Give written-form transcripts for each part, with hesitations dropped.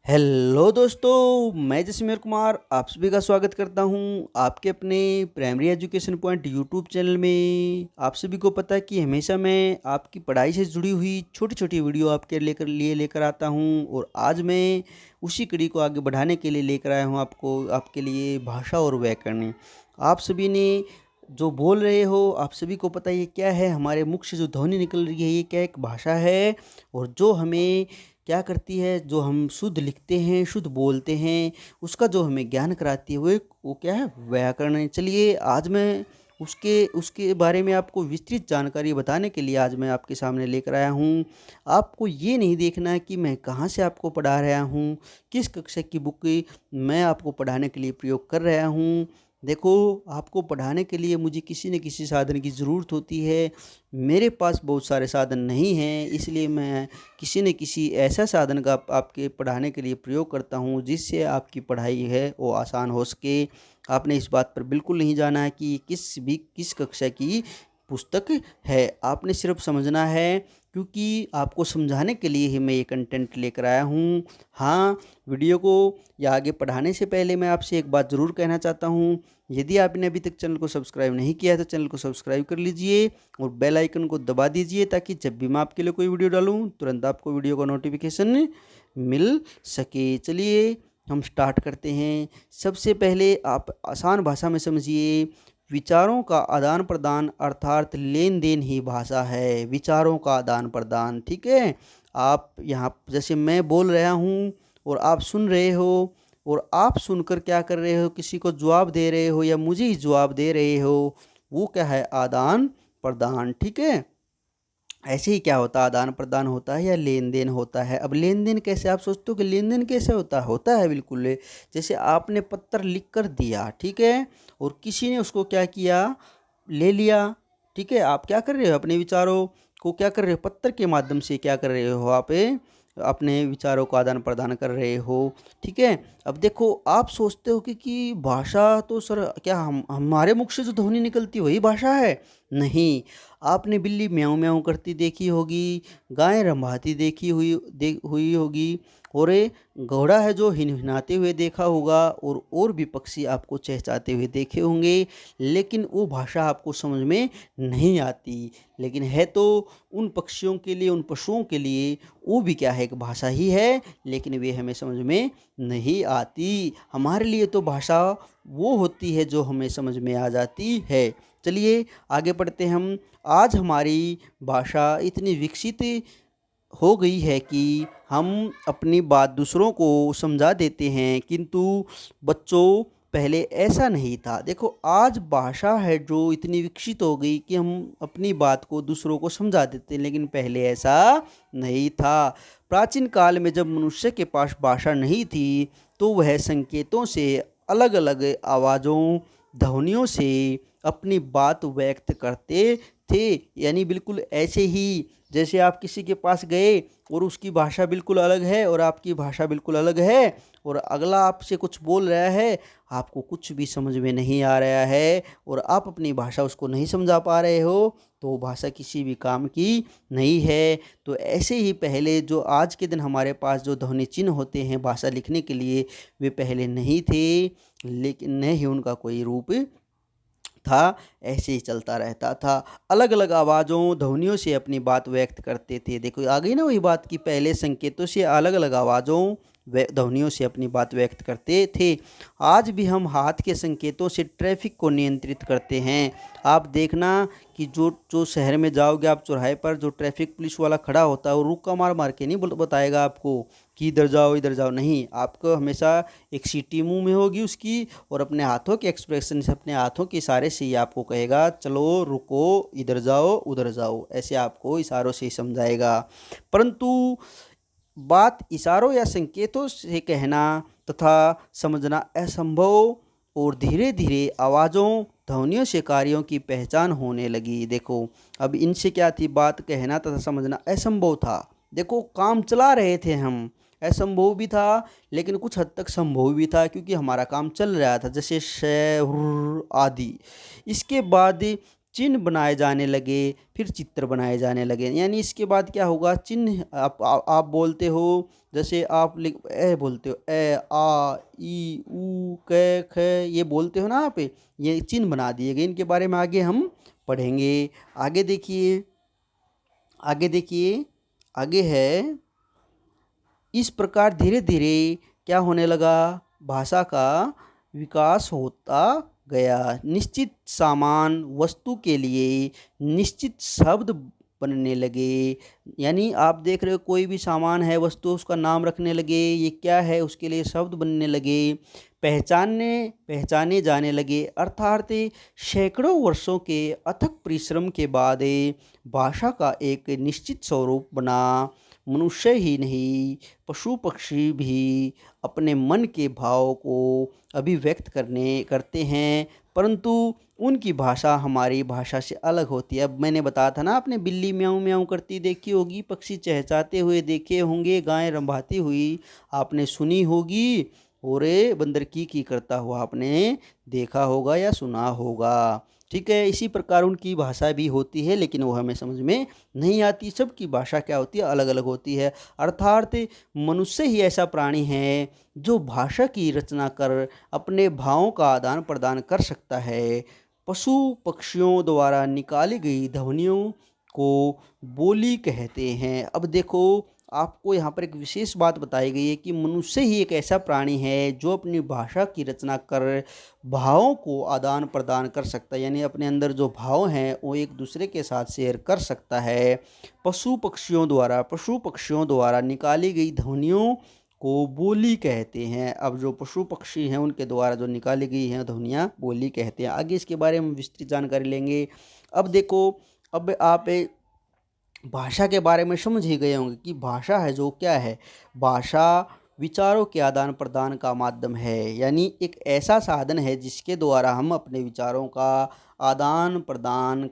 Hello दोस्तों, मैं जसमीर कुमार आप सभी का स्वागत करता हूं आपके अपने primary education point YouTube channel में। आप सभी को पता है कि हमेशा मैं आपकी पढ़ाई से जुड़ी हुई छोटी छोटी वीडियो आपके लेकर आता हूं, और आज मैं उसी कड़ी को आगे बढ़ाने के लिए लेकर आया हूं आपके लिए भाषा और व्याकरण। आप सभी ने जो बोल रहे हो, आप सभी को पता है ये क्या है। हमारे मुख से जो ध्वनि निकल रही है ये क्या एक भाषा है, और जो हमें क्या करती है, जो हम शुद्ध लिखते हैं शुद्ध बोलते हैं उसका जो हमें ज्ञान कराती है वो क्या है, व्याकरण है। चलिए आज मैं उसके उसके बारे में आपको विस्तृत जानकारी बताने के लिए आज मैं आपके सामने लेकर आया हूँ। आपको ये नहीं देखना है कि मैं कहाँ से आपको पढ़ा रहा हूँ, किस कक्षा की बुक मैं आपको पढ़ाने के लिए प्रयोग कर रहा हूँ। देखो, आपको पढ़ाने के लिए मुझे किसी न किसी साधन की ज़रूरत होती है। मेरे पास बहुत सारे साधन नहीं हैं, इसलिए मैं किसी न किसी ऐसा साधन का आपके पढ़ाने के लिए प्रयोग करता हूँ जिससे आपकी पढ़ाई है वो आसान हो सके। आपने इस बात पर बिल्कुल नहीं जाना है कि किस कक्षा की पुस्तक है, आपने सिर्फ समझना है, क्योंकि आपको समझाने के लिए ही मैं ये कंटेंट लेकर आया हूँ। हाँ, वीडियो को या आगे पढ़ाने से पहले मैं आपसे एक बात ज़रूर कहना चाहता हूँ। यदि आपने अभी तक चैनल को सब्सक्राइब नहीं किया है तो चैनल को सब्सक्राइब कर लीजिए और बेल आइकन को दबा दीजिए, ताकि जब भी मैं आपके लिए कोई वीडियो डालूं तुरंत आपको वीडियो का नोटिफिकेशन मिल सके। चलिए हम स्टार्ट करते हैं। सबसे पहले आप आसान भाषा में समझिए, विचारों का आदान प्रदान अर्थात लेन देन ही भाषा है। विचारों का आदान प्रदान, ठीक है। आप यहाँ जैसे मैं बोल रहा हूँ और आप सुन रहे हो, और आप सुनकर क्या कर रहे हो, किसी को जवाब दे रहे हो या मुझे ही जवाब दे रहे हो, वो क्या है, आदान प्रदान, ठीक है। ऐसे ही क्या होता है, आदान प्रदान होता है या लेन देन होता है। अब लेन देन कैसे, आप सोचते हो कि लेन देन कैसे होता है बिल्कुल। जैसे आपने पत्र लिख कर दिया, ठीक है, और किसी ने उसको क्या किया, ले लिया, ठीक है। आप क्या कर रहे हो, अपने विचारों को क्या कर रहे हो, पत्र के माध्यम से क्या कर रहे हो, आप अपने विचारों को आदान प्रदान कर रहे हो, ठीक है। अब देखो, आप सोचते हो कि भाषा तो सर क्या हमारे मुख से जो ध्वनि निकलती है वही भाषा है। नहीं, आपने बिल्ली म्याऊं म्याऊं करती देखी होगी, गाय रंभाती देखी हुई होगी, और ये घोड़ा है जो हिनहिनाते हुए देखा होगा, और भी पक्षी आपको चहचहाते हुए देखे होंगे, लेकिन वो भाषा आपको समझ में नहीं आती। लेकिन है तो उन पक्षियों के लिए, उन पशुओं के लिए वो भी क्या है, एक भाषा ही है, लेकिन वे हमें समझ में नहीं आती। हमारे लिए तो भाषा वो होती है जो हमें समझ में आ जाती है। चलिए आगे बढ़ते हम। आज हमारी भाषा इतनी विकसित हो गई है कि हम अपनी बात दूसरों को समझा देते हैं, किंतु बच्चों पहले ऐसा नहीं था। देखो, आज भाषा है जो इतनी विकसित हो गई कि हम अपनी बात को दूसरों को समझा देते हैं, लेकिन पहले ऐसा नहीं था। प्राचीन काल में जब मनुष्य के पास भाषा नहीं थी तो वह संकेतों से, अलग अलग आवाज़ों, ध्वनियों से अपनी बात व्यक्त करते थे। यानी बिल्कुल ऐसे ही जैसे आप किसी के पास गए और उसकी भाषा बिल्कुल अलग है और आपकी भाषा बिल्कुल अलग है, और अगला आपसे कुछ बोल रहा है, आपको कुछ भी समझ में नहीं आ रहा है और आप अपनी भाषा उसको नहीं समझा पा रहे हो, तो वो भाषा किसी भी काम की नहीं है। तो ऐसे ही पहले जो आज के दिन हमारे पास जो ध्वनि चिन्ह होते हैं भाषा लिखने के लिए, वे पहले नहीं थे, लेकिन न ही उनका कोई रूप था। ऐसे ही चलता रहता था, अलग अलग आवाज़ों, ध्वनियों से अपनी बात व्यक्त करते थे। देखो आ गई ना वही बात कि पहले संकेतों से, अलग अलग आवाज़ों ध्वनियों से अपनी बात व्यक्त करते थे। आज भी हम हाथ के संकेतों से ट्रैफिक को नियंत्रित करते हैं। आप देखना कि जो जो शहर में जाओगे आप, चौराहे पर जो ट्रैफिक पुलिस वाला खड़ा होता है वो रुका मार मार के नहीं बताएगा आपको कि इधर जाओ इधर जाओ, नहीं, आपको हमेशा एक सीटी मुंह में होगी उसकी, और अपने हाथों के एक्सप्रेशन से, अपने हाथों के इशारे से ही आपको कहेगा चलो रुको, इधर जाओ उधर जाओ, ऐसे आपको इशारों से ही समझाएगा। परंतु बात इशारों या संकेतों से कहना तथा समझना असंभव, और धीरे धीरे आवाज़ों, ध्वनियों से कार्यों की पहचान होने लगी। देखो, अब इनसे क्या थी, बात कहना तथा समझना असंभव था। देखो, काम चला रहे थे हम, असंभव भी था लेकिन कुछ हद तक संभव भी था, क्योंकि हमारा काम चल रहा था, जैसे श, आदि। इसके बाद चिन्ह बनाए जाने लगे, फिर चित्र बनाए जाने लगे। यानी इसके बाद क्या होगा, चिन्ह आप बोलते हो, जैसे आप लिख ए बोलते हो, ए आ ई ऊ क ख, ये बोलते हो ना आप, ये चिन्ह बना दिए गए। इनके बारे में आगे हम पढ़ेंगे। आगे देखिए, आगे देखिए, आगे है, इस प्रकार धीरे धीरे क्या होने लगा, भाषा का विकास होता गया। निश्चित सामान वस्तु के लिए निश्चित शब्द बनने लगे। यानी आप देख रहे हो, कोई भी सामान है, वस्तु, उसका नाम रखने लगे, ये क्या है, उसके लिए शब्द बनने लगे, पहचाने जाने लगे। अर्थात सैकड़ों वर्षों के अथक परिश्रम के बाद भाषा का एक निश्चित स्वरूप बना। मनुष्य ही नहीं, पशु पक्षी भी अपने मन के भाव को अभिव्यक्त करते हैं, परंतु उनकी भाषा हमारी भाषा से अलग होती है। अब मैंने बताया था ना, आपने बिल्ली म्याऊं म्याऊं करती देखी होगी, पक्षी चहचहाते हुए देखे होंगे, गाय रंभाती हुई आपने सुनी होगी, और बंदर की करता हुआ आपने देखा होगा या सुना होगा। ठीक है, इसी प्रकार उनकी भाषा भी होती है, लेकिन वो हमें समझ में नहीं आती। सबकी भाषा क्या होती है, अलग अलग होती है। अर्थात मनुष्य ही ऐसा प्राणी है जो भाषा की रचना कर अपने भावों का आदान प्रदान कर सकता है। पशु पक्षियों द्वारा निकाली गई ध्वनियों को बोली कहते हैं। अब देखो, आपको यहाँ पर एक विशेष बात बताई गई है कि मनुष्य ही एक ऐसा प्राणी है जो अपनी भाषा की रचना कर भावों को आदान प्रदान कर सकता है। यानी अपने अंदर जो भाव हैं वो एक दूसरे के साथ शेयर कर सकता है। पशु पक्षियों द्वारा निकाली गई ध्वनियों को बोली कहते हैं। अब जो पशु पक्षी हैं उनके द्वारा जो निकाली गई हैं ध्वनियाँ बोली कहते हैं। आगे इसके बारे में विस्तृत जानकारी लेंगे। अब देखो, अब आप भाषा के बारे में समझ ही गए होंगे कि भाषा है जो क्या है। भाषा विचारों के आदान प्रदान का माध्यम है। यानी एक ऐसा साधन है जिसके द्वारा हम अपने विचारों का आदान प्रदान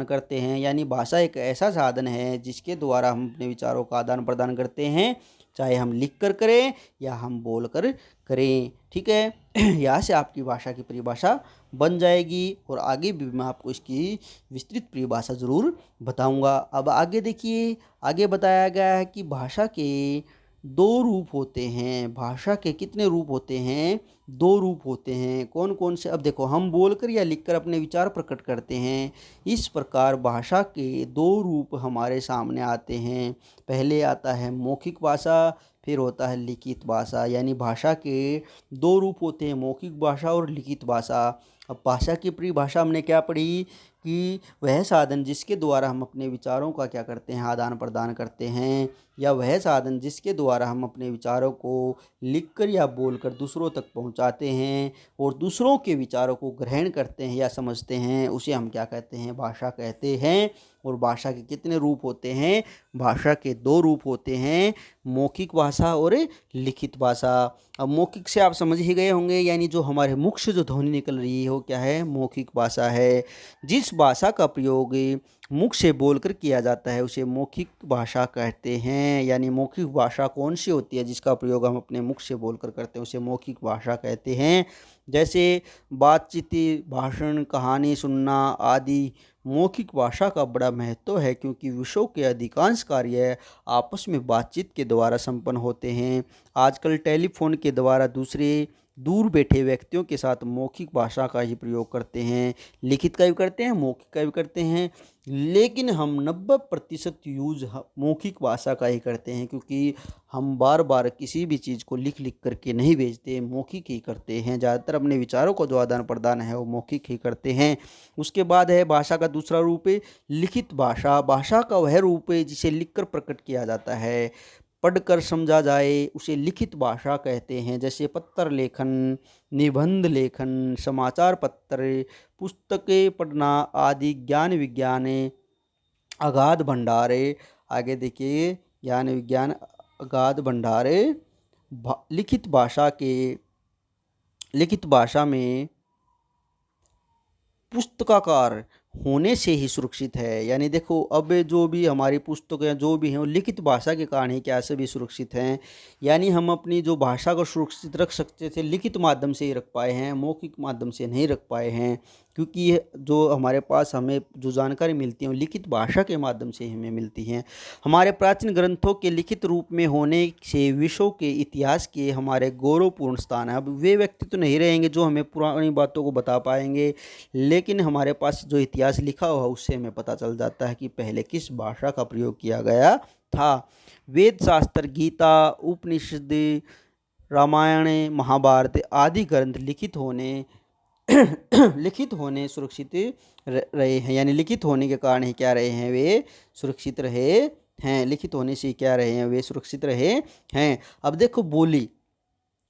करते हैं। यानी भाषा एक ऐसा साधन है जिसके द्वारा हम अपने विचारों का आदान प्रदान करते हैं, चाहे हम लिख कर करें या हम बोल कर करें। ठीक है, यहाँ से आपकी भाषा की परिभाषा बन जाएगी, और आगे भी मैं आपको इसकी विस्तृत परिभाषा ज़रूर बताऊंगा। अब आगे देखिए, आगे बताया गया है कि भाषा के दो रूप होते हैं। भाषा के कितने रूप होते हैं, दो रूप होते हैं। कौन कौन से, अब देखो, हम बोलकर या लिखकर अपने विचार प्रकट करते हैं। इस प्रकार भाषा के दो रूप हमारे सामने आते हैं। पहले आता है मौखिक भाषा, फिर होता है लिखित भाषा। यानी भाषा के दो रूप होते हैं, मौखिक भाषा और लिखित भाषा। अब भाषा की परिभाषा हमने क्या पढ़ी कि वह साधन जिसके द्वारा हम अपने विचारों का क्या करते हैं, आदान प्रदान करते हैं, या वह साधन जिसके द्वारा हम अपने विचारों को लिखकर या बोलकर दूसरों तक पहुंचाते हैं और दूसरों के विचारों को ग्रहण करते हैं या समझते हैं, उसे हम क्या कहते हैं, भाषा कहते हैं। और भाषा के कितने रूप होते हैं, भाषा के दो रूप होते हैं, मौखिक भाषा और लिखित भाषा। अब मौखिक से आप समझ ही गए होंगे, यानी जो हमारे मुख से जो ध्वनि निकल रही है वो क्या है, मौखिक भाषा है। जिस भाषा का प्रयोग मुख से बोलकर किया जाता है उसे मौखिक भाषा कहते हैं। यानी मौखिक भाषा कौन सी होती है, जिसका प्रयोग हम अपने मुख से बोलकर करते हैं उसे मौखिक भाषा कहते हैं। जैसे बातचीत, भाषण, कहानी सुनना आदि मौखिक भाषा का बड़ा महत्व है, क्योंकि विश्व के अधिकांश कार्य आपस में बातचीत के द्वारा संपन्न होते हैं। आजकल टेलीफोन के द्वारा दूर बैठे व्यक्तियों के साथ मौखिक भाषा का ही प्रयोग करते हैं। लिखित का भी करते हैं, मौखिक का भी करते हैं, लेकिन हम 90% यूज मौखिक भाषा का ही करते हैं, क्योंकि हम बार बार किसी भी चीज़ को लिख करके नहीं भेजते, मौखिक ही करते हैं। ज़्यादातर अपने विचारों को जो आदान प्रदान है वो मौखिक ही करते हैं। उसके बाद है भाषा का दूसरा रूप है लिखित भाषा। भाषा का वह रूप है जिसे लिखकर प्रकट किया जाता है, पढ़कर समझा जाए उसे लिखित भाषा कहते हैं। जैसे पत्र लेखन, निबंध लेखन, समाचार पत्र, पुस्तकें पढ़ना आदि ज्ञान विज्ञान अगाध भंडारे। आगे देखिए, ज्ञान विज्ञान अगाध भंडारे लिखित भाषा में पुस्तकाकार होने से ही सुरक्षित है। यानी देखो, अब जो भी हमारी पुस्तकें जो भी हैं वो लिखित भाषा के कारण ही क्या से भी सुरक्षित हैं। यानी हम अपनी जो भाषा को सुरक्षित रख सकते थे लिखित माध्यम से ही रख पाए हैं, मौखिक माध्यम से नहीं रख पाए हैं। क्योंकि ये जो हमारे पास हमें जो जानकारी मिलती है वो लिखित भाषा के माध्यम से हमें मिलती हैं। हमारे प्राचीन ग्रंथों के लिखित रूप में होने से विश्व के इतिहास के हमारे गौरवपूर्ण स्थान है। अब वे व्यक्ति तो नहीं रहेंगे जो हमें पुरानी बातों को बता पाएंगे, लेकिन हमारे पास जो इतिहास लिखा हुआ उससे हमें पता चल जाता है कि पहले किस भाषा का प्रयोग किया गया था। वेद शास्त्र, गीता, उपनिषद, रामायण, महाभारत आदि ग्रंथ लिखित होने लिखित होने सुरक्षित रहे हैं, यानी लिखित होने के कारण ही क्या रहे हैं, वे सुरक्षित रहे हैं। लिखित होने से क्या रहे हैं, वे सुरक्षित रहे हैं। अब देखो बोली,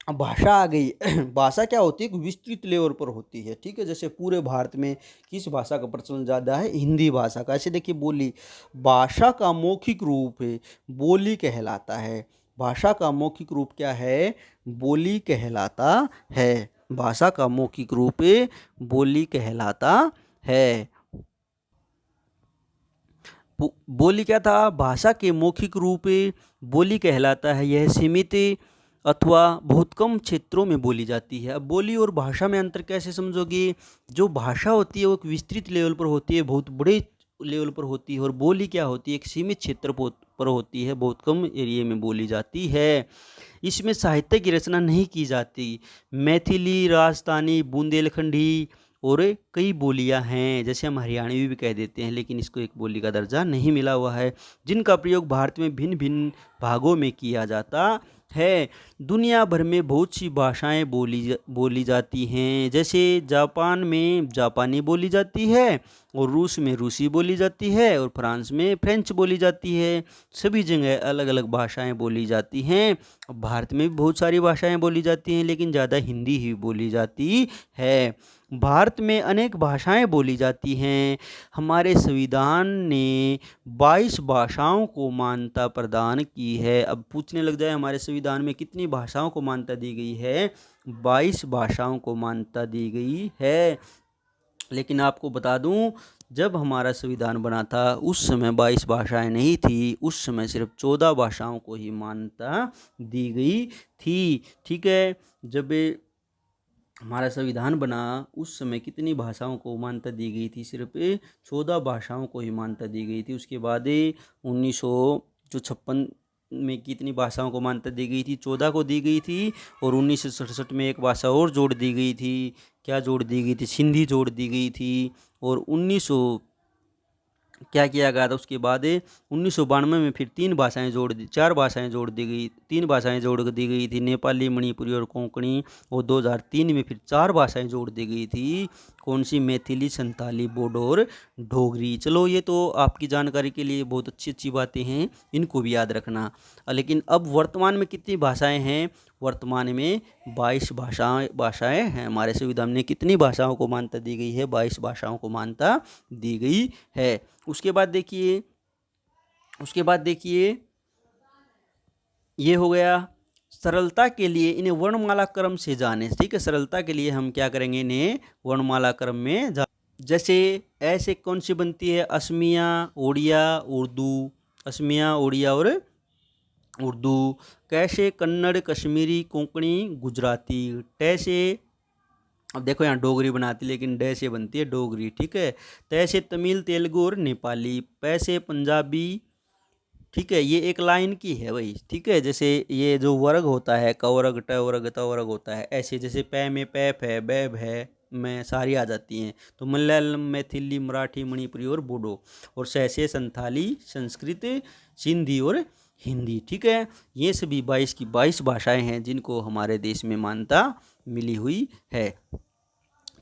अब भाषा आ गई। भाषा क्या होती है, विस्तृत लेवल पर होती है, ठीक है। जैसे पूरे भारत में किस भाषा का प्रचलन ज़्यादा है, हिंदी भाषा का। ऐसे देखिए बोली, भाषा का मौखिक रूप बोली कहलाता है। भाषा का मौखिक रूप क्या है, बोली कहलाता है। भाषा का मौखिक रूप बोली कहलाता है। बोली क्या था, भाषा के मौखिक रूप बोली कहलाता है। यह सीमित अथवा बहुत कम क्षेत्रों में बोली जाती है। अब बोली और भाषा में अंतर कैसे समझोगे, जो भाषा होती है वो एक विस्तृत लेवल पर होती है, बहुत बड़े लेवल पर होती है, और बोली क्या होती है, एक सीमित क्षेत्र पर होती है, बहुत कम एरिया में बोली जाती है। इसमें साहित्य की रचना नहीं की जाती। मैथिली, राजस्थानी, बुंदेलखंडी और कई बोलियां हैं, जैसे हम हरियाणवी भी कह देते हैं, लेकिन इसको एक बोली का दर्जा नहीं मिला हुआ है, जिनका प्रयोग भारत में भिन्न भिन्न भागों में किया जाता है। दुनिया भर में बहुत सी भाषाएं बोली जाती हैं। जैसे जापान में जापानी बोली जाती है, और रूस में रूसी बोली जाती है, और फ्रांस में फ्रेंच बोली जाती है। सभी जगह अलग अलग भाषाएं बोली जाती हैं। भारत में भी बहुत सारी भाषाएं बोली जाती हैं, लेकिन ज़्यादा हिंदी ही बोली जाती है। भारत में अनेक भाषाएं बोली जाती हैं। हमारे संविधान ने 22 भाषाओं को मान्यता प्रदान की है। अब पूछने लग जाए हमारे संविधान में कितनी भाषाओं को मान्यता दी गई है, 22 भाषाओं को मान्यता दी गई है। लेकिन आपको बता दूं, जब हमारा संविधान बना था उस समय 22 भाषाएं नहीं थी, उस समय सिर्फ 14 भाषाओं को ही मान्यता दी गई थी, ठीक है। जब हमारा संविधान बना उस समय कितनी भाषाओं को मान्यता दी गई थी, सिर्फ 14 भाषाओं को ही मान्यता दी गई थी। उसके बाद 1956 में कितनी भाषाओं को मान्यता दी गई थी, 14 को दी गई थी। और 1967 में एक भाषा और जोड़ दी गई थी, क्या जोड़ दी गई थी, सिंधी जोड़ दी गई थी। और 1900 क्या किया गया था, उसके बाद 1992 में फिर 4 भाषाएं जोड़ दी गई, 3 भाषाएं जोड़ दी गई थी, नेपाली, मणिपुरी और कोंकणी। और 2003 में फिर 4 भाषाएं जोड़ दी गई थी, कौन सी, मैथिली, संथाली, बोडो और डोगरी। चलो ये तो आपकी जानकारी के लिए बहुत अच्छी अच्छी बातें हैं, इनको भी याद रखना। लेकिन अब वर्तमान में कितनी भाषाएं हैं, वर्तमान में 22 भाषाएं हैं। हमारे संविधान में कितनी भाषाओं को मान्यता दी गई है, 22 भाषाओं को मान्यता दी गई है। उसके बाद देखिए ये हो गया। सरलता के लिए इन्हें वर्णमाला क्रम से जाने, ठीक है। सरलता के लिए हम क्या करेंगे, इन्हें वर्णमाला क्रम में जैसे ऐसे कौन सी बनती है, असमिया, ओडिया, उर्दू, असमिया, ओडिया और उर्दू। कैसे, कन्नड़, कश्मीरी, कोंकणी, गुजराती। टैसे, अब देखो यहाँ डोगरी बनाती लेकिन डे से बनती है डोगरी, ठीक है। तैसे तमिल, तेलुगु और नेपाली। पैसे पंजाबी, ठीक है। ये एक लाइन की है भाई, ठीक है। जैसे ये जो वर्ग होता है, कवर्ग, टवर्ग, तवर्ग होता है, ऐसे जैसे पै में पैप है, बैब है, में सारी आ जाती हैं। तो मलयालम, मैथिली, मराठी, मणिपुरी और बोडो। और सैसे संथाली, संस्कृत, सिंधी और हिंदी, ठीक है। ये सभी 22 की 22 भाषाएं हैं जिनको हमारे देश में मान्यता मिली हुई है।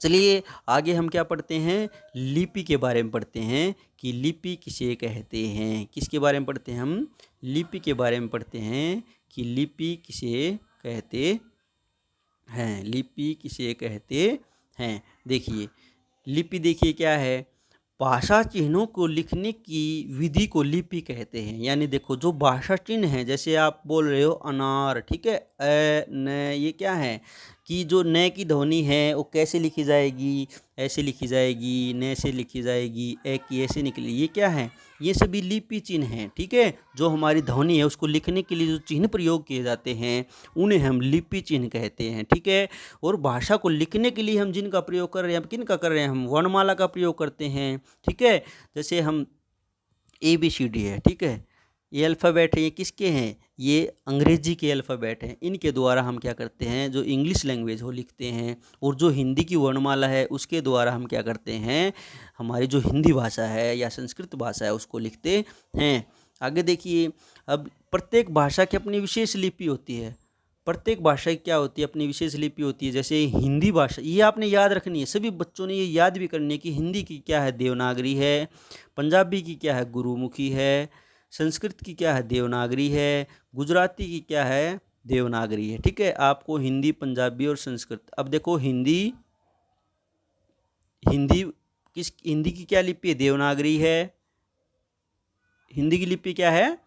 चलिए आगे हम क्या पढ़ते हैं, लिपि के बारे में पढ़ते हैं कि लिपि किसे कहते हैं। किसके बारे में पढ़ते हैं हम, लिपि के बारे में पढ़ते हैं कि लिपि किसे कहते हैं, लिपि किसे कहते हैं। देखिए लिपि, देखिए क्या है, भाषा चिन्हों को लिखने की विधि को लिपि कहते हैं। यानी देखो जो भाषा चिन्ह है, जैसे आप बोल रहे हो अनार, ठीक है, न, ये क्या है, कि जो न की ध्वनि है वो कैसे लिखी जाएगी, ऐसे लिखी जाएगी, न से लिखी जाएगी, ए की ऐसे निकली, ये क्या है, ये सभी लिपि चिन्ह हैं। ठीक है, जो हमारी ध्वनि है उसको लिखने के लिए जो चिन्ह प्रयोग किए जाते हैं उन्हें हम लिपि चिन्ह कहते हैं। ठीक है, और भाषा को लिखने के लिए हम जिनका प्रयोग कर रहे हैं, हम किन का कर रहे हैं, हम वर्णमाला का प्रयोग करते हैं। ठीक है, जैसे हम ABCD है, ठीक है, ये अल्फ़ाबेट है, ये किसके हैं, ये अंग्रेजी के अल्फ़ाबेट हैं। इनके द्वारा हम क्या करते हैं, जो इंग्लिश लैंग्वेज हो लिखते हैं, और जो हिंदी की वर्णमाला है उसके द्वारा हम क्या करते हैं, हमारी जो हिंदी भाषा है या संस्कृत भाषा है उसको लिखते हैं। आगे देखिए, अब प्रत्येक भाषा की अपनी विशेष लिपि होती है। प्रत्येक भाषा की क्या होती है, अपनी विशेष लिपि होती है। जैसे हिंदी भाषा, ये आपने याद रखनी है, सभी बच्चों ने ये याद भी करनी है कि हिंदी की क्या है, देवनागरी है। पंजाबी की क्या है, गुरुमुखी है। संस्कृत की क्या है, देवनागरी है। गुजराती की क्या है, देवनागरी है। ठीक है, आपको हिंदी, पंजाबी और संस्कृत, अब देखो हिंदी, हिंदी की क्या लिपि है, देवनागरी है। हिंदी की लिपि क्या है,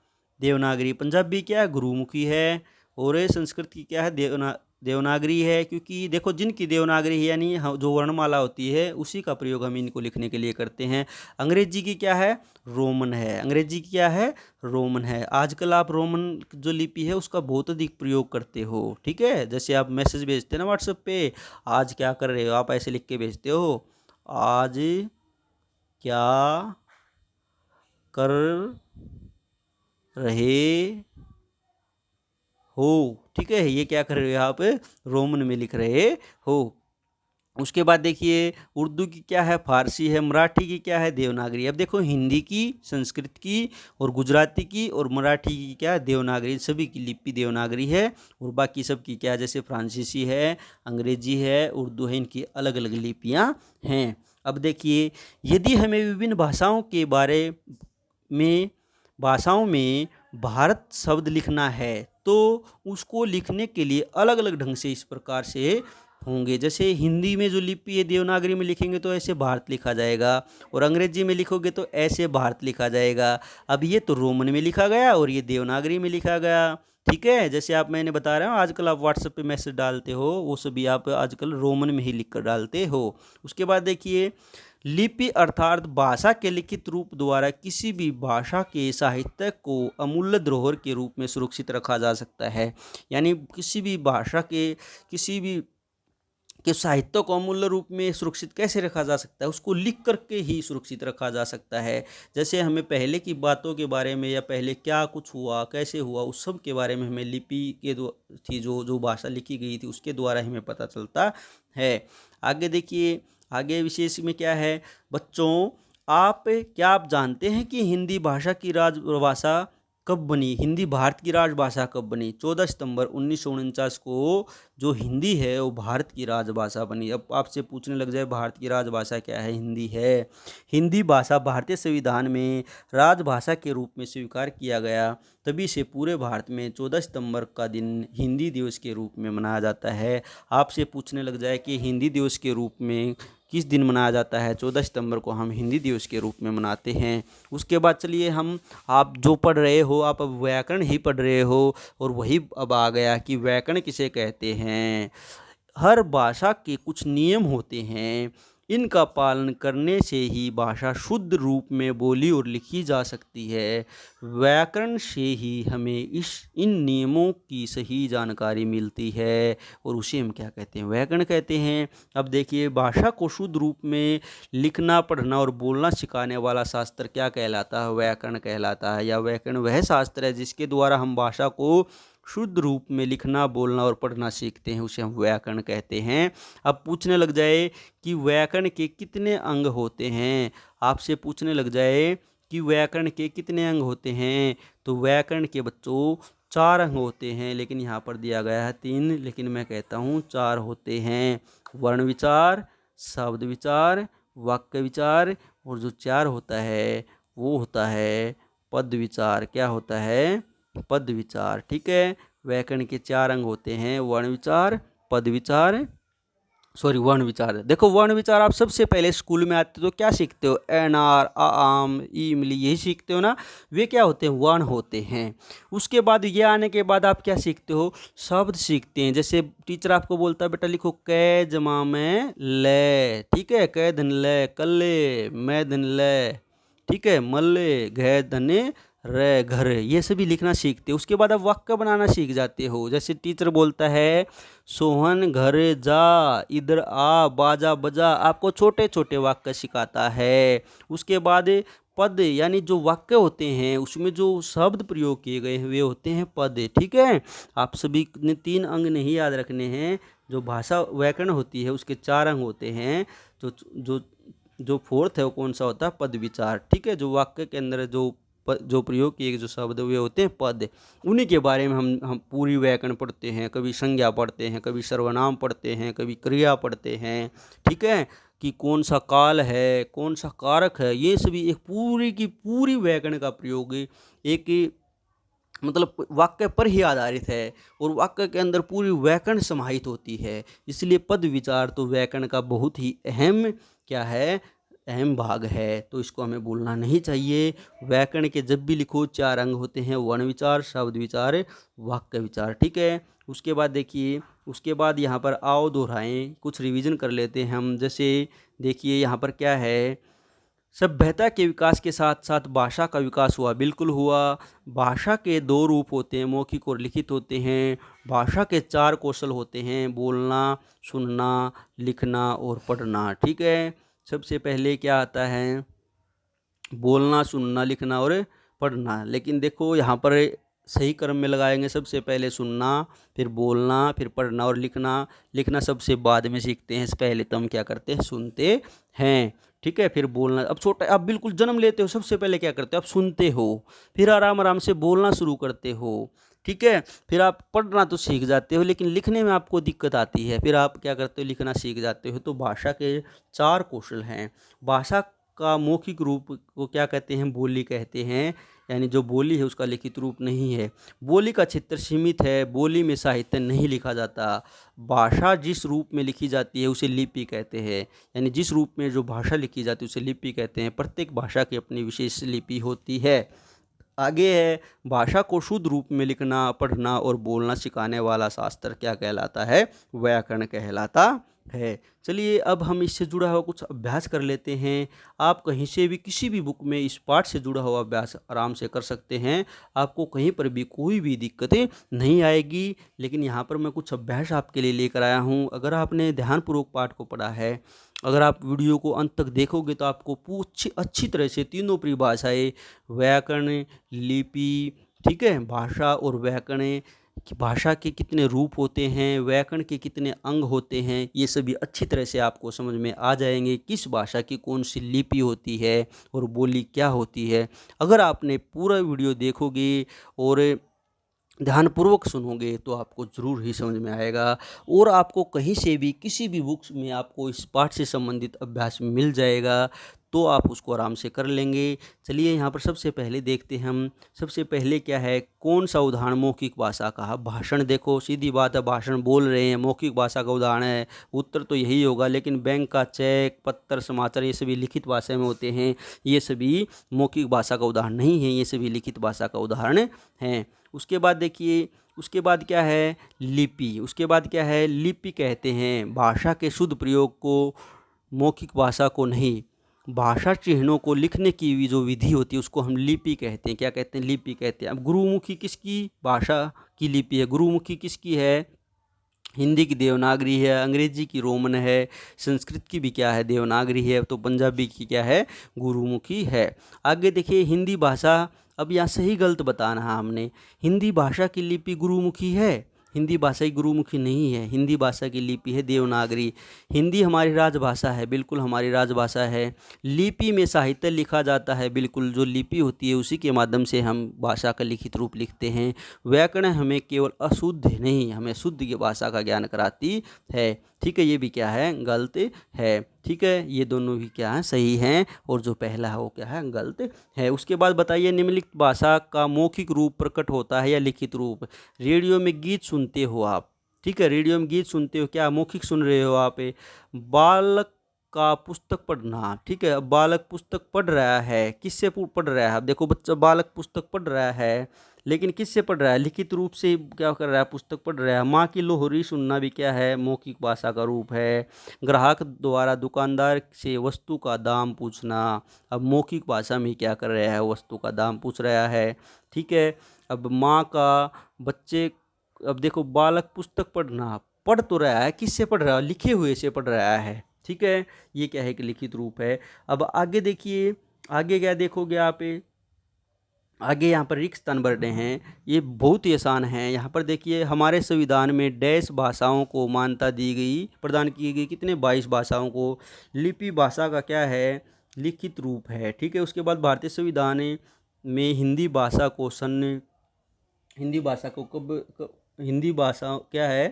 देवनागरी। पंजाबी क्या है, गुरुमुखी है। और संस्कृत की क्या है, देवनागरी है। क्योंकि देखो जिनकी देवनागरी है यानी जो वर्णमाला होती है उसी का प्रयोग हम इनको लिखने के लिए करते हैं। अंग्रेजी की क्या है, रोमन है। अंग्रेजी की क्या है, रोमन है। आजकल आप रोमन जो लिपि है उसका बहुत अधिक प्रयोग करते हो। ठीक है, जैसे आप मैसेज भेजते हैं ना व्हाट्सएप पे, आज क्या कर रहे हो, आप ऐसे लिख के भेजते हो, आज क्या कर रहे हो। ठीक है, ये क्या कर रहे हो, आप रोमन में लिख रहे हो। उसके बाद देखिए, उर्दू की क्या है, फारसी है। मराठी की क्या है, देवनागरी। अब देखो हिंदी की, संस्कृत की और गुजराती की और मराठी की क्या है, देवनागरी। सभी की लिपि देवनागरी है। और बाकी सब की क्या है, जैसे फ्रांसीसी है, अंग्रेजी है, उर्दू है, इनकी अलग अलग लिपियाँ हैं। अब देखिए, यदि हमें विभिन्न भाषाओं में भारत शब्द लिखना है तो उसको लिखने के लिए अलग अलग ढंग से इस प्रकार से होंगे। जैसे हिंदी में जो लिपि है देवनागरी में लिखेंगे तो ऐसे भारत लिखा जाएगा, और अंग्रेजी में लिखोगे तो ऐसे भारत लिखा जाएगा। अब ये तो रोमन में लिखा गया और ये देवनागरी में लिखा गया। ठीक है, जैसे आप, मैंने बता रहा हूँ, आजकल आप व्हाट्सएप पे मैसेज डालते हो वो सभी आप आजकल रोमन में ही लिख कर डालते हो। उसके बाद देखिए, लिपि अर्थात भाषा के लिखित रूप द्वारा किसी भी भाषा के साहित्य को अमूल्य धरोहर के रूप में सुरक्षित रखा जा सकता है। यानी किसी भी भाषा के, किसी भी के साहित्य को अमूल्य रूप में सुरक्षित कैसे रखा जा सकता है, उसको लिख करके ही सुरक्षित रखा जा सकता है। जैसे हमें पहले की बातों के बारे में या पहले क्या कुछ हुआ, कैसे हुआ, उस सब के बारे में हमें लिपि के थी, जो जो भाषा लिखी गई थी उसके द्वारा हमें पता चलता है। आगे देखिए, आगे विशेष में क्या है बच्चों, आप जानते हैं कि हिंदी भाषा की राजभाषा कब बनी, हिंदी भारत की राजभाषा कब बनी। 14 सितंबर 1949 को जो हिंदी है वो भारत की राजभाषा बनी। अब आपसे पूछने लग जाए भारत की राजभाषा क्या है, हिंदी है। हिंदी भाषा भारतीय संविधान में राजभाषा के रूप में स्वीकार किया गया, तभी से पूरे भारत में 14 सितंबर का दिन हिंदी दिवस के रूप में मनाया जाता है। आपसे पूछने लग जाए कि हिंदी दिवस के रूप में किस दिन मनाया जाता है, 14 सितंबर को हम हिंदी दिवस के रूप में मनाते हैं। उसके बाद चलिए, हम, आप जो पढ़ रहे हो, आप अब व्याकरण ही पढ़ रहे हो, और वही अब आ गया कि व्याकरण किसे कहते हैं। हर भाषा के कुछ नियम होते हैं, इनका पालन करने से ही भाषा शुद्ध रूप में बोली और लिखी जा सकती है। व्याकरण से ही हमें इन नियमों की सही जानकारी मिलती है, और उसे हम क्या कहते हैं, व्याकरण कहते हैं। अब देखिए, भाषा को शुद्ध रूप में लिखना, पढ़ना और बोलना सिखाने वाला शास्त्र क्या कहलाता है, व्याकरण कहलाता है। या व्याकरण वह शास्त्र है जिसके द्वारा हम भाषा को शुद्ध रूप में लिखना, बोलना और पढ़ना सीखते हैं, उसे हम व्याकरण कहते हैं। अब पूछने लग जाए कि व्याकरण के कितने अंग होते हैं, आपसे पूछने लग जाए कि व्याकरण के कितने अंग होते हैं, तो व्याकरण के बच्चों 4 अंग होते हैं, लेकिन यहाँ पर दिया गया है 3, लेकिन मैं कहता हूँ 4 होते हैं। वर्ण विचार, शब्द विचार, वाक्य विचार, और जो 4 होता है वो होता है पद विचार। क्या होता है, पद विचार। ठीक है, व्याकरण के 4 अंग होते हैं, वर्ण विचार, पद विचार, सॉरी, वर्ण विचार। देखो, वर्ण विचार आप सबसे पहले स्कूल में आते तो क्या सीखते हो? एन आर, आ आम, ई इमली, यही सीखते हो ना। वे क्या होते हैं? वर्ण होते हैं। उसके बाद ये आने के बाद आप क्या सीखते हो? शब्द सीखते हैं। जैसे टीचर आपको बोलता है बेटा लिखो कै जमा में ले, ठीक है, कै धन ले कल्ले, मैं धन ले, ठीक है, मल्ले, घै धने रे घर, ये सभी लिखना सीखते हो। उसके बाद आप वाक्य बनाना सीख जाते हो। जैसे टीचर बोलता है सोहन घर जा, इधर आ, बाजा बजा, आपको छोटे छोटे वाक्य सिखाता है। उसके बाद पद, यानी जो वाक्य होते हैं उसमें जो शब्द प्रयोग किए गए हैं वे होते हैं पद, ठीक है। आप सभी ने 3 अंग नहीं याद रखने हैं। जो भाषा व्याकरण होती है उसके 4 अंग होते हैं। जो जो जो फोर्थ है वो कौन सा होता है? पद विचार, ठीक है। जो वाक्य के अंदर जो प्रयोग किए गए जो शब्द वे होते हैं पद। उन्हीं के बारे में हम पूरी व्याकरण पढ़ते हैं। कभी संज्ञा पढ़ते हैं, कभी सर्वनाम पढ़ते हैं, कभी क्रिया पढ़ते हैं, ठीक है, कि कौन सा काल है, कौन सा कारक है। ये सभी एक पूरी की पूरी व्याकरण का प्रयोग एक मतलब वाक्य पर ही आधारित है, और वाक्य के अंदर पूरी व्याकरण समाहित होती है। इसलिए पद विचार तो व्याकरण का बहुत ही अहम क्या है? अहम भाग है। तो इसको हमें भूलना नहीं चाहिए। व्याकरण के जब भी लिखो 4 अंग होते हैं, वर्ण विचार, शब्द विचार, वाक्य विचार, ठीक है। उसके बाद देखिए, उसके बाद यहाँ पर आओ दोहराएं, कुछ रिवीजन कर लेते हैं हम। जैसे देखिए यहाँ पर क्या है? सभ्यता के विकास के साथ साथ भाषा का विकास हुआ, बिल्कुल हुआ। भाषा के 2 रूप होते हैं, मौखिक और लिखित होते हैं। भाषा के 4 कौशल होते हैं, बोलना, सुनना, लिखना और पढ़ना, ठीक है। सबसे पहले क्या आता है? बोलना, सुनना, लिखना और पढ़ना। लेकिन देखो यहाँ पर सही क्रम में लगाएंगे। सबसे पहले सुनना, फिर बोलना, फिर पढ़ना और लिखना। लिखना सबसे बाद में सीखते हैं, पहले तो हम क्या करते हैं? सुनते हैं, ठीक है। फिर बोलना, अब छोटा, आप बिल्कुल जन्म लेते हो सबसे पहले क्या करते हो? आप सुनते हो, फिर आराम आराम से बोलना शुरू करते हो, ठीक है। फिर आप पढ़ना तो सीख जाते हो, लेकिन लिखने में आपको दिक्कत आती है, फिर आप क्या करते हो? लिखना सीख जाते हो। तो भाषा के 4 कौशल हैं। भाषा का मौखिक रूप को क्या कहते हैं? बोली कहते हैं। यानी जो बोली है उसका लिखित रूप नहीं है। बोली का क्षेत्र सीमित है, बोली में साहित्य नहीं लिखा जाता। भाषा जिस रूप में लिखी जाती है उसे लिपि कहते हैं। यानी जिस रूप में जो भाषा लिखी जाती है उसे लिपि कहते हैं। प्रत्येक भाषा की अपनी विशेष लिपि होती है। आगे है, भाषा को शुद्ध रूप में लिखना, पढ़ना और बोलना सिखाने वाला शास्त्र क्या कहलाता है? व्याकरण कहलाता है। चलिए अब हम इससे जुड़ा हुआ कुछ अभ्यास कर लेते हैं। आप कहीं से भी किसी भी बुक में इस पाठ से जुड़ा हुआ अभ्यास आराम से कर सकते हैं। आपको कहीं पर भी कोई भी दिक्कतें नहीं आएगी। लेकिन यहाँ पर मैं कुछ अभ्यास आपके लिए लेकर आया हूँ। अगर आपने ध्यानपूर्वक पाठ को पढ़ा है, अगर आप वीडियो को अंत तक देखोगे तो आपको अच्छी तरह से तीनों परिभाषाएं, व्याकरण, लिपि, ठीक है, भाषा और व्याकरण कि भाषा के कितने रूप होते हैं, व्याकरण के कितने अंग होते हैं, ये सभी अच्छी तरह से आपको समझ में आ जाएंगे। किस भाषा की कौन सी लिपि होती है और बोली क्या होती है। अगर आपने पूरा वीडियो देखोगे और ध्यानपूर्वक सुनोगे तो आपको ज़रूर ही समझ में आएगा, और आपको कहीं से भी किसी भी बुक्स में आपको इस पाठ से संबंधित अभ्यास मिल जाएगा, तो आप उसको आराम से कर लेंगे। चलिए यहाँ पर सबसे पहले देखते हैं हम। सबसे पहले क्या है? कौन सा उदाहरण मौखिक भाषा का? भाषण, देखो सीधी बात है, भाषण बोल रहे हैं, मौखिक भाषा का उदाहरण है, उत्तर तो यही होगा। लेकिन बैंक का चेक, पत्र, समाचार, ये सभी लिखित भाषा में होते हैं। ये सभी मौखिक भाषा का उदाहरण नहीं है, ये सभी लिखित भाषा का उदाहरण हैं। उसके बाद देखिए, उसके बाद क्या है? लिपि। उसके बाद क्या है? लिपि कहते हैं भाषा के शुद्ध प्रयोग को, मौखिक भाषा को नहीं। भाषा चिन्हों को लिखने की जो विधि होती है उसको हम लिपि कहते हैं। क्या कहते हैं? लिपि कहते हैं। अब गुरुमुखी किसकी भाषा की लिपि है? गुरुमुखी किसकी है? हिंदी की देवनागरी है, अंग्रेजी की रोमन है, संस्कृत की भी क्या है? देवनागरी है। तो पंजाबी की क्या है? गुरुमुखी है। आगे देखिए, हिंदी भाषा, अब यहाँ सही गलत बताना है हमने। हिंदी भाषा की लिपि गुरुमुखी है? हिंदी भाषा की गुरुमुखी नहीं है। हिंदी भाषा की लिपि है देवनागरी। हिंदी हमारी राजभाषा है, बिल्कुल हमारी राजभाषा है। लिपि में साहित्य लिखा जाता है, बिल्कुल जो लिपि होती है उसी के माध्यम से हम भाषा का लिखित रूप लिखते हैं। व्याकरण हमें केवल अशुद्ध नहीं, हमें शुद्ध की भाषा का ज्ञान कराती है, ठीक है। ये भी क्या है? गलत है, ठीक है। ये दोनों भी क्या है? सही हैं, और जो पहला है वो क्या है? गलत है। उसके बाद बताइए, निम्नलिखित भाषा का मौखिक रूप प्रकट होता है या लिखित रूप? रेडियो में गीत सुनते हो आप, ठीक है, रेडियो में गीत सुनते हो, क्या मौखिक सुन रहे हो आप। बालक का पुस्तक पढ़ना, ठीक है, अब बालक पुस्तक पढ़ रहा है, किससे पढ़ रहा है। अब देखो बच्चा, बालक पुस्तक पढ़ रहा है, लेकिन किससे पढ़ रहा है, लिखित रूप से क्या कर रहा है, पुस्तक पढ़ रहा है। माँ की लोहरी सुनना भी क्या है, मौखिक भाषा का रूप है। ग्राहक द्वारा दुकानदार से वस्तु का दाम पूछना, अब मौखिक भाषा में क्या कर रहा है, वस्तु का दाम पूछ रहा है। ठीक है, अब माँ का बच्चे, अब देखो बालक पुस्तक पढ़ना, पढ़ तो रहा है, किससे पढ़ रहा है, लिखे हुए से पढ़ रहा है। ठीक है, ये क्या है कि लिखित रूप है। अब आगे देखिए, आगे क्या देखोगे आप, आगे यहाँ पर रिक्त स्थान भरने हैं, ये बहुत ही आसान है। यहाँ पर देखिए, हमारे संविधान में डैश भाषाओं को मान्यता दी गई, प्रदान की गई, कितने 22 भाषाओं को। लिपि भाषा का क्या है, लिखित रूप है। ठीक है, उसके बाद भारतीय संविधान में हिंदी भाषा को हिंदी भाषा क्या है,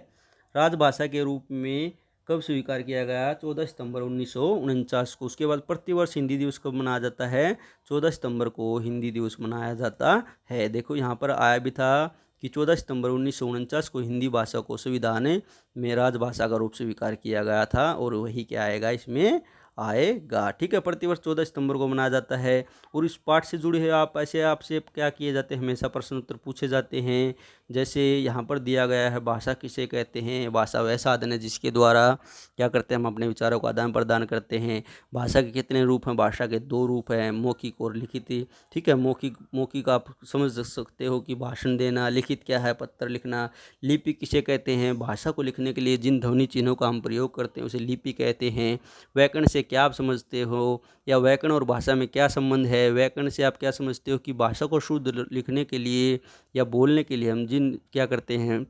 राजभाषा के रूप में कब स्वीकार किया गया, 14 सितंबर 1949 को। उसके बाद प्रतिवर्ष हिंदी दिवस कब मनाया जाता है, 14 सितंबर को हिंदी दिवस मनाया जाता है। देखो यहाँ पर आया भी था कि 14 सितंबर 1949 को हिंदी भाषा को संविधान में राजभाषा का रूप स्वीकार किया गया था, और वही क्या आएगा, इसमें आएगा। ठीक है, प्रतिवर्ष 14 सितंबर को मनाया जाता है। और इस पाठ से जुड़े हैं आप, ऐसे आपसे क्या किए जाते हैं, हमेशा प्रश्न उत्तर पूछे जाते हैं। जैसे यहाँ पर दिया गया है, भाषा किसे कहते हैं, भाषा वह साधन है जिसके द्वारा क्या करते हैं, हम अपने विचारों का आदान प्रदान करते हैं। भाषा के कितने रूप हैं, भाषा के 2 रूप हैं, मौखिक और लिखित। ठीक है, मौखिक आप समझ सकते हो कि भाषण देना, लिखित क्या है, पत्र लिखना। लिपि किसे कहते हैं, भाषा को लिखने के लिए जिन ध्वनि चिन्हों का हम प्रयोग करते हैं उसे लिपि कहते हैं। व्याकरण से क्या आप समझते हो, या व्याकरण और भाषा में क्या संबंध है। व्याकरण से आप क्या समझते हो कि भाषा को शुद्ध लिखने के लिए या बोलने के लिए हम जिन क्या करते हैं,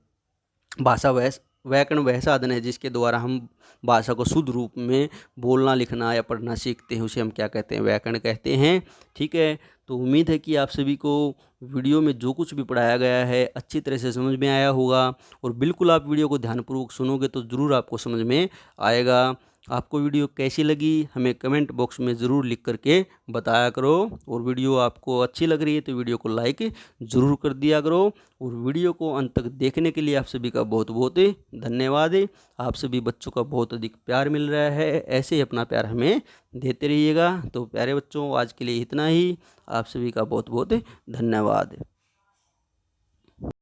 व्याकरण वह साधन है जिसके द्वारा हम भाषा को शुद्ध रूप में बोलना, लिखना या पढ़ना सीखते हैं, उसे हम क्या कहते हैं, व्याकरण कहते हैं। ठीक है, तो उम्मीद है कि आप सभी को वीडियो में जो कुछ भी पढ़ाया गया है अच्छी तरह से समझ में आया होगा। और बिल्कुल आप वीडियो को ध्यानपूर्वक सुनोगे तो ज़रूर आपको समझ में आएगा। आपको वीडियो कैसी लगी हमें कमेंट बॉक्स में ज़रूर लिख करके बताया करो। और वीडियो आपको अच्छी लग रही है तो वीडियो को लाइक ज़रूर कर दिया करो। और वीडियो को अंत तक देखने के लिए आप सभी का बहुत बहुत धन्यवाद। आप सभी बच्चों का बहुत अधिक प्यार मिल रहा है, ऐसे ही अपना प्यार हमें देते रहिएगा। तो प्यारे बच्चों, आज के लिए इतना ही। आप सभी का बहुत बहुत धन्यवाद।